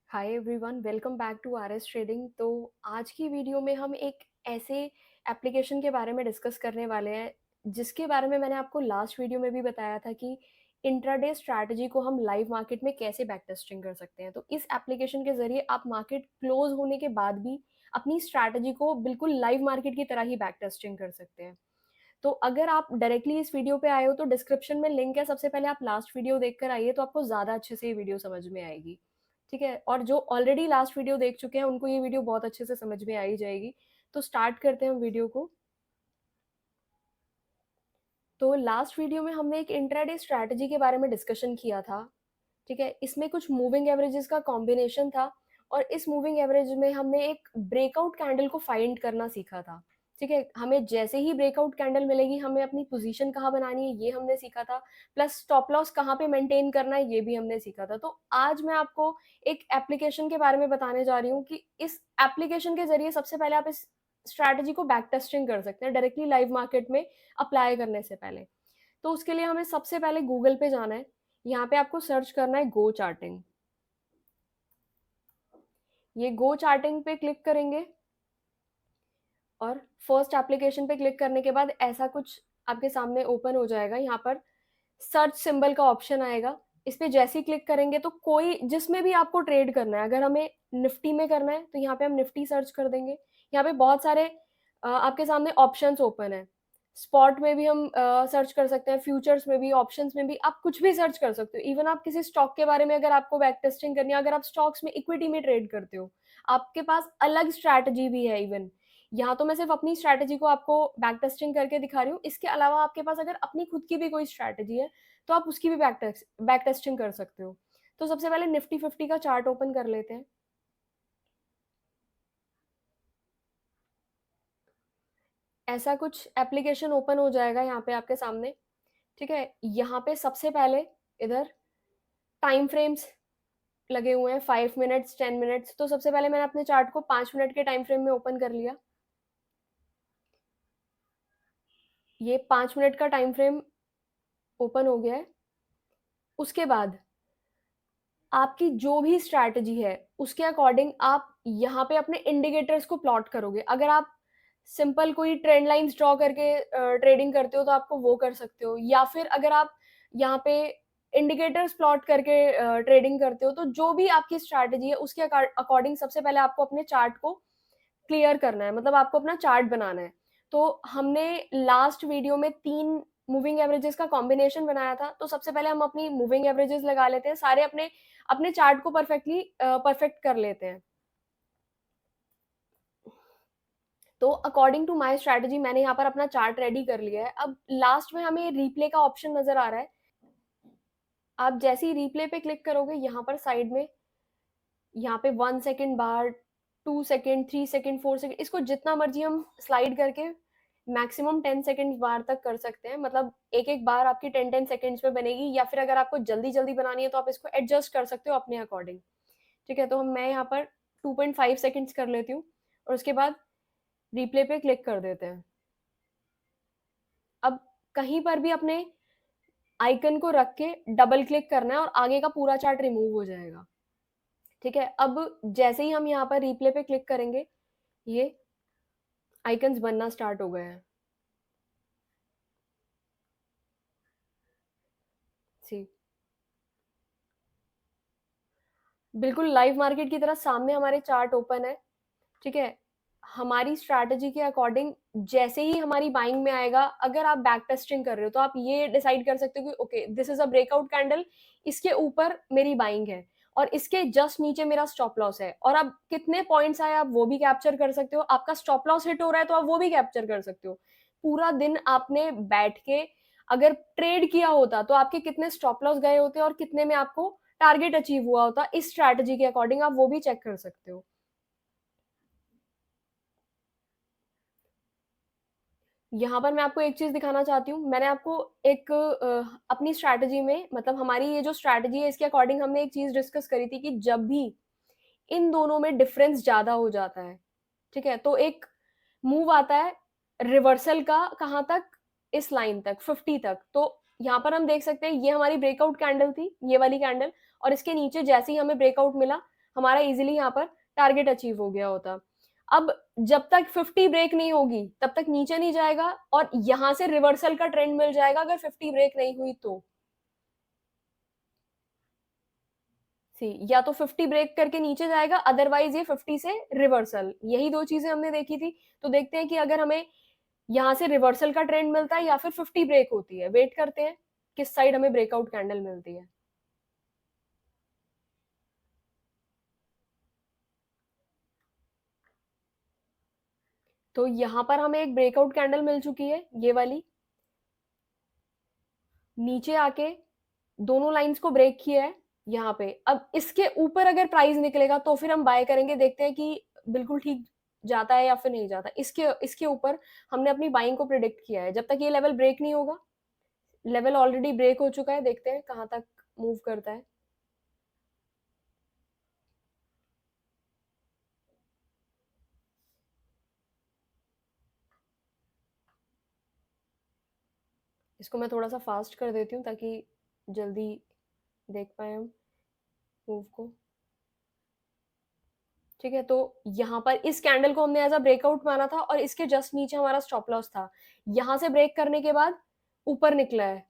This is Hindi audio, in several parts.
Hi everyone, welcome back to RS trading. तो आज की वीडियो में हम एक ऐसे एप्लीकेशन के बारे में डिस्कस करने वाले हैं जिसके बारे में मैंने आपको लास्ट वीडियो में भी बताया था कि इंट्राडे स्ट्रैटेजी को हम लाइव मार्केट में कैसे बैक टेस्टिंग कर सकते हैं। तो इस एप्लीकेशन के ज़रिए आप मार्केट क्लोज होने के बाद भी अपनी स्ट्रैटेजी को बिल्कुल लाइव मार्केट की तरह ही बैक टेस्टिंग कर सकते हैं। तो अगर आप डायरेक्टली इस वीडियो पे आए हो तो डिस्क्रिप्शन में लिंक है, सबसे पहले आप लास्ट वीडियो देखकर आइए तो आपको ज़्यादा अच्छे से ये वीडियो समझ में आएगी। ठीक है? और जो ऑलरेडी लास्ट वीडियो देख चुके हैं उनको ये वीडियो बहुत अच्छे से समझ में आ ही जाएगी। तो स्टार्ट करते हैं हम वीडियो को। तो लास्ट वीडियो में हमने एक इंट्राडे स्ट्रैटेजी के बारे में डिस्कशन किया था। ठीक है? इसमें कुछ मूविंग एवरेजेस का कॉम्बिनेशन था और इस मूविंग एवरेज में हमने एक ब्रेकआउट कैंडल को फाइंड करना सीखा था। ठीक है? हमें जैसे ही ब्रेकआउट कैंडल मिलेगी हमें अपनी पोजीशन कहाँ बनानी है ये हमने सीखा था, प्लस स्टॉप लॉस कहाँ पे मेंटेन करना है ये भी हमने सीखा था। तो आज मैं आपको एक एप्लीकेशन के बारे में बताने जा रही हूँ कि इस एप्लीकेशन के ज़रिए सबसे पहले आप इस स्ट्रैटेजी को बैक टेस्टिंग कर सकते हैं डायरेक्टली लाइव मार्केट में अप्लाई करने से पहले। तो उसके लिए हमें सबसे पहले गूगल पे जाना है। यहाँ पे आपको सर्च करना है गो चार्टिंग। ये गो चार्टिंग पे क्लिक करेंगे और फर्स्ट एप्लीकेशन पे क्लिक करने के बाद ऐसा कुछ आपके सामने ओपन हो जाएगा। यहाँ पर सर्च सिंबल का ऑप्शन आएगा। इस पे जैसे ही क्लिक करेंगे तो कोई जिसमें भी आपको ट्रेड करना है, अगर हमें निफ्टी में करना है तो यहाँ पे हम निफ्टी सर्च कर देंगे। यहाँ पे बहुत सारे आपके सामने ऑप्शंस ओपन है। स्पॉट में भी हम सर्च कर सकते हैं, फ्यूचर्स में भी, ऑप्शंस में भी, आप कुछ भी सर्च कर सकते हो। इवन आप किसी स्टॉक के बारे में अगर आपको बैक टेस्टिंग करनी है, अगर आप स्टॉक्स में इक्विटी में ट्रेड करते हो, आपके पास अलग स्ट्रैटेजी भी है। इवन यहाँ तो मैं सिर्फ अपनी स्ट्रैटेजी को आपको बैक टेस्टिंग करके दिखा रही हूँ। इसके अलावा आपके पास अगर अपनी खुद की भी कोई स्ट्रैटेजी है तो आप उसकी भी बैक टेस्टिंग कर सकते हो। तो सबसे पहले निफ्टी 50 का चार्ट ओपन कर लेते हैं। ऐसा कुछ एप्लीकेशन ओपन हो जाएगा यहाँ पे आपके सामने। ठीक है? यहाँ पे सबसे पहले इधर टाइम फ्रेम्स लगे हुए हैं, 5 मिनट्स, 10 मिनट्स। तो सबसे पहले मैंने अपने चार्ट को 5 मिनट के टाइम फ्रेम में ओपन कर लिया। ये 5 मिनट का टाइम फ्रेम ओपन हो गया है। उसके बाद आपकी जो भी स्ट्रैटेजी है उसके अकॉर्डिंग आप यहाँ पे अपने इंडिकेटर्स को प्लॉट करोगे। अगर आप सिंपल कोई ट्रेंड लाइंस ड्रॉ करके ट्रेडिंग करते हो तो आपको वो कर सकते हो, या फिर अगर आप यहाँ पे इंडिकेटर्स प्लॉट करके ट्रेडिंग करते हो तो जो भी आपकी स्ट्रैटेजी है उसके अकॉर्डिंग सबसे पहले आपको अपने चार्ट को क्लियर करना है, मतलब आपको अपना चार्ट बनाना है। तो हमने लास्ट वीडियो में 3 मूविंग एवरेजेस का कॉम्बिनेशन बनाया था। तो सबसे पहले हम अपनी मूविंग एवरेजेस लगा लेते हैं, सारे अपने अपने चार्ट को परफेक्ट कर लेते हैं। तो अकॉर्डिंग टू माय स्ट्रैटेजी मैंने यहाँ पर अपना चार्ट रेडी कर लिया है। अब लास्ट में हमें रिप्ले का ऑप्शन नज़र आ रहा है। आप जैसे ही रिप्ले पे क्लिक करोगे यहाँ पर साइड में, यहाँ पे 1 सेकंड बार, 2 सेकंड, 3 सेकंड, 4 सेकंड, इसको जितना मर्जी हम स्लाइड करके मैक्सिमम 10 सेकंड बार तक कर सकते हैं। मतलब एक-एक बार आपकी 10-10 सेकंड्स में बनेगी, या फिर अगर आपको जल्दी-जल्दी बनानी है तो आप इसको एडजस्ट कर सकते हो अपने अकॉर्डिंग। ठीक है? तो मैं यहाँ पर 2.5 सेकंड्स कर लेती हूँ और उसके बाद रिप्ले पे क्लिक कर देते हैं। अब कहीं पर भी अपने आइकन को रख के डबल क्लिक करना है और आगे का पूरा चार्ट रिमूव हो जाएगा। ठीक है? अब जैसे ही हम यहाँ पर रिप्ले पे क्लिक करेंगे, ये आइकन्स बनना स्टार्ट हो गए हैं। सी बिल्कुल लाइव मार्केट की तरह सामने हमारे चार्ट ओपन है। ठीक है? हमारी स्ट्रैटेजी के अकॉर्डिंग जैसे ही हमारी बाइंग में आएगा, अगर आप बैक टेस्टिंग कर रहे हो तो आप ये डिसाइड कर सकते हो कि okay, this is a breakout candle, इसके ऊपर मेरी बाइंग है और इसके जस्ट नीचे मेरा स्टॉप लॉस है। और अब कितने पॉइंट्स आए आप वो भी कैप्चर कर सकते हो। आपका स्टॉप लॉस हिट हो रहा है तो आप वो भी कैप्चर कर सकते हो। पूरा दिन आपने बैठ के अगर ट्रेड किया होता तो आपके कितने स्टॉप लॉस गए होते और कितने में आपको टारगेट अचीव हुआ होता, इस स्ट्रैटेजी के अकॉर्डिंग आप वो भी चेक कर सकते हो। यहाँ पर मैं आपको एक चीज़ दिखाना चाहती हूँ। मैंने आपको एक अपनी स्ट्रैटेजी में, मतलब हमारी ये जो स्ट्रैटेजी है इसके अकॉर्डिंग हमने एक चीज़ डिस्कस करी थी कि जब भी इन दोनों में डिफरेंस ज़्यादा हो जाता है, ठीक है? तो एक मूव आता है रिवर्सल का, कहाँ तक? इस लाइन तक, 50 तक। तो यहाँ पर हम देख सकते हैं ये हमारी ब्रेकआउट कैंडल थी, ये वाली कैंडल, और इसके नीचे जैसे ही हमें ब्रेकआउट मिला, हमारा इजीली यहाँ पर टारगेट अचीव हो गया होता। अब जब तक 50 ब्रेक नहीं होगी तब तक नीचे नहीं जाएगा और यहाँ से रिवर्सल का ट्रेंड मिल जाएगा अगर 50 ब्रेक नहीं हुई तो। सी या तो 50 ब्रेक करके नीचे जाएगा, अदरवाइज ये 50 से रिवर्सल, यही दो चीजें हमने देखी थी। तो देखते हैं कि अगर हमें यहाँ से रिवर्सल का ट्रेंड मिलता है या फिर 50 ब्रेक होती है। वेट करते हैं किस साइड हमें ब्रेकआउट कैंडल मिलती है। तो यहाँ पर हमें एक ब्रेकआउट कैंडल मिल चुकी है, ये वाली, नीचे आके दोनों लाइंस को ब्रेक किया है यहाँ पे। अब इसके ऊपर अगर प्राइस निकलेगा तो फिर हम बाय करेंगे, देखते हैं कि बिल्कुल ठीक जाता है या फिर नहीं जाता। इसके इसके ऊपर हमने अपनी बाइंग को प्रिडिक्ट किया है। जब तक ये लेवल ब्रेक नहीं होगा, लेवल ऑलरेडी ब्रेक हो चुका है, देखते हैं कहाँ तक मूव करता है। इसको मैं थोड़ा सा फास्ट कर देती हूँ ताकि जल्दी देख पाए हम मूव को। ठीक है, तो यहाँ पर इस कैंडल को हमने एज अ ब्रेकआउट माना था और इसके जस्ट नीचे हमारा स्टॉप लॉस था। यहाँ से ब्रेक करने के बाद ऊपर निकला है।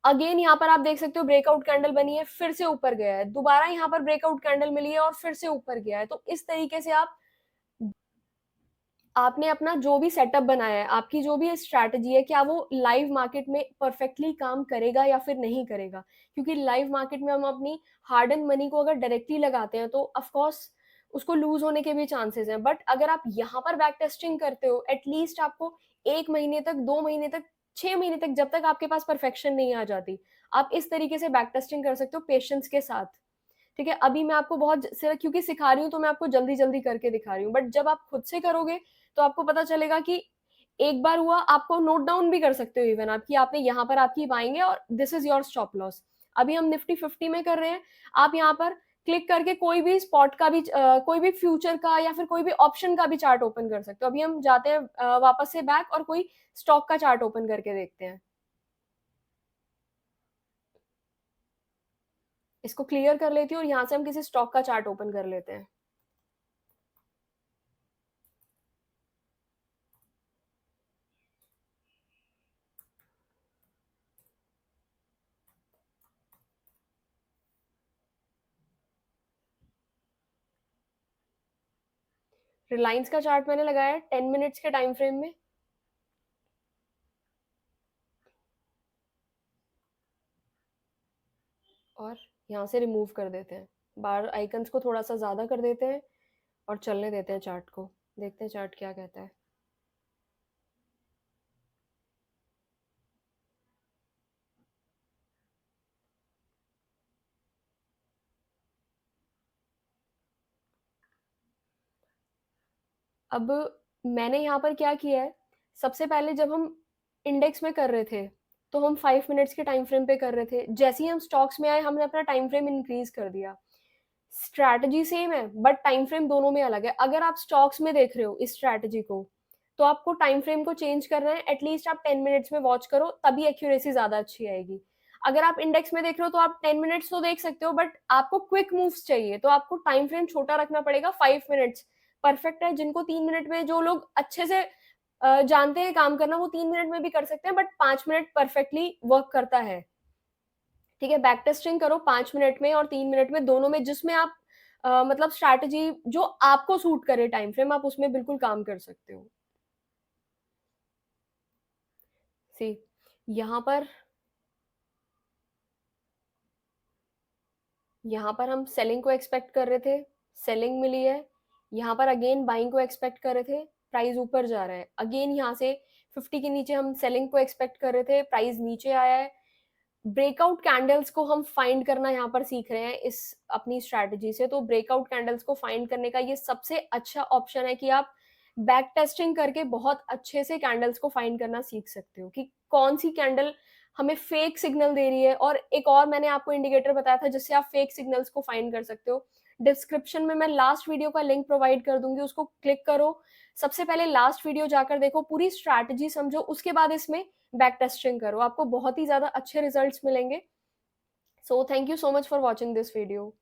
अगेन यहाँ पर आप देख सकते हो ब्रेकआउट कैंडल बनी है, फिर से ऊपर गया है, दोबारा यहाँ पर ब्रेकआउट कैंडल मिली है और फिर से ऊपर गया है। तो इस तरीके से आपने अपना जो भी सेटअप बनाया है, आपकी जो भी स्ट्रैटेजी है, क्या वो लाइव मार्केट में परफेक्टली काम करेगा या फिर नहीं करेगा। क्योंकि लाइव मार्केट में हम अपनी हार्ड एंड मनी को अगर डायरेक्टली लगाते हैं तो ऑफ कोर्स उसको लूज होने के भी चांसेस हैं। बट अगर आप यहाँ पर बैक टेस्टिंग करते हो, एटलीस्ट आपको 1 महीने तक, 2 महीने तक, 6 महीने तक, जब तक आपके पास परफेक्शन नहीं आ जाती, आप इस तरीके से बैक टेस्टिंग कर सकते हो पेशेंस के साथ। ठीक है, अभी मैं आपको बहुत क्योंकि सिखा रही हूँ तो मैं आपको जल्दी जल्दी करके दिखा रही हूँ, बट जब आप खुद से करोगे तो आपको पता चलेगा कि एक बार हुआ, आपको नोट डाउन भी कर सकते हो इवन आप, कि आपने यहाँ पर आपकी पाएंगे और this is your stop loss. अभी हम निफ्टी 50 में कर रहे हैं, आप यहाँ पर क्लिक करके कोई भी स्पॉट का भी कोई भी फ्यूचर का या फिर कोई भी ऑप्शन का भी चार्ट ओपन कर सकते हो। अभी हम जाते हैं वापस से बैक और कोई स्टॉक का चार्ट ओपन करके देखते हैं। इसको क्लियर कर लेती हूँ और यहाँ से हम किसी स्टॉक का चार्ट ओपन कर लेते हैं। रिलायंस का चार्ट मैंने लगाया है 10 मिनट्स के टाइम फ्रेम में, और यहाँ से रिमूव कर देते हैं। बार आइकन्स को थोड़ा सा ज़्यादा कर देते हैं और चलने देते हैं चार्ट को, देखते हैं चार्ट क्या कहता है। अब मैंने यहाँ पर क्या किया है, सबसे पहले जब हम इंडेक्स में कर रहे थे तो हम 5 मिनट्स के टाइम फ्रेम पे कर रहे थे। जैसे ही हम स्टॉक्स में आए हमने अपना टाइम फ्रेम इंक्रीज कर दिया। स्ट्रैटेजी सेम है बट टाइम फ्रेम दोनों में अलग है। अगर आप स्टॉक्स में देख रहे हो इस स्ट्रैटेजी को, तो आपको टाइम फ्रेम को चेंज करना है। एटलीस्ट आप 10 मिनट्स में वॉच करो, तभी एक्यूरेसी ज्यादा अच्छी आएगी। अगर आप इंडेक्स में देख रहे हो तो आप 10 मिनट्स तो देख सकते हो, बट आपको क्विक मूव्स चाहिए तो आपको टाइम फ्रेम छोटा रखना पड़ेगा। 5 मिनट्स परफेक्ट है। जिनको 3 मिनट में, जो लोग अच्छे से जानते हैं काम करना, वो 3 मिनट में भी कर सकते हैं, बट 5 मिनट परफेक्टली वर्क करता है। ठीक है, बैक टेस्टिंग करो 5 मिनट में और 3 मिनट में, दोनों में, जिसमें आप मतलब स्ट्रैटेजी जो आपको सूट करे टाइम फ्रेम, आप उसमें बिल्कुल काम कर सकते हो। सी यहाँ पर हम सेलिंग को एक्सपेक्ट कर रहे थे, सेलिंग मिली है। यहाँ पर अगेन बाइंग को एक्सपेक्ट कर रहे थे, प्राइस ऊपर जा रहा है। अगेन यहाँ से 50 के नीचे हम सेलिंग को एक्सपेक्ट कर रहे थे, प्राइस नीचे आया है। ब्रेकआउट कैंडल्स को हम फाइंड करना यहाँ पर सीख रहे हैं इस अपनी स्ट्रैटेजी से। तो ब्रेकआउट कैंडल्स को फाइंड करने का ये सबसे अच्छा ऑप्शन है कि आप बैक टेस्टिंग करके बहुत अच्छे से कैंडल्स को फाइंड करना सीख सकते हो कि कौन सी कैंडल हमें फेक सिग्नल दे रही है। और एक और मैंने आपको इंडिकेटर बताया था जिससे आप फेक सिग्नल्स को फाइंड कर सकते हो। डिस्क्रिप्शन में मैं लास्ट वीडियो का लिंक प्रोवाइड कर दूंगी, उसको क्लिक करो। सबसे पहले लास्ट वीडियो जाकर देखो, पूरी स्ट्रैटेजी समझो, उसके बाद इसमें बैक टेस्टिंग करो, आपको बहुत ही ज्यादा अच्छे रिजल्ट्स मिलेंगे। So thank you so much for watching this video.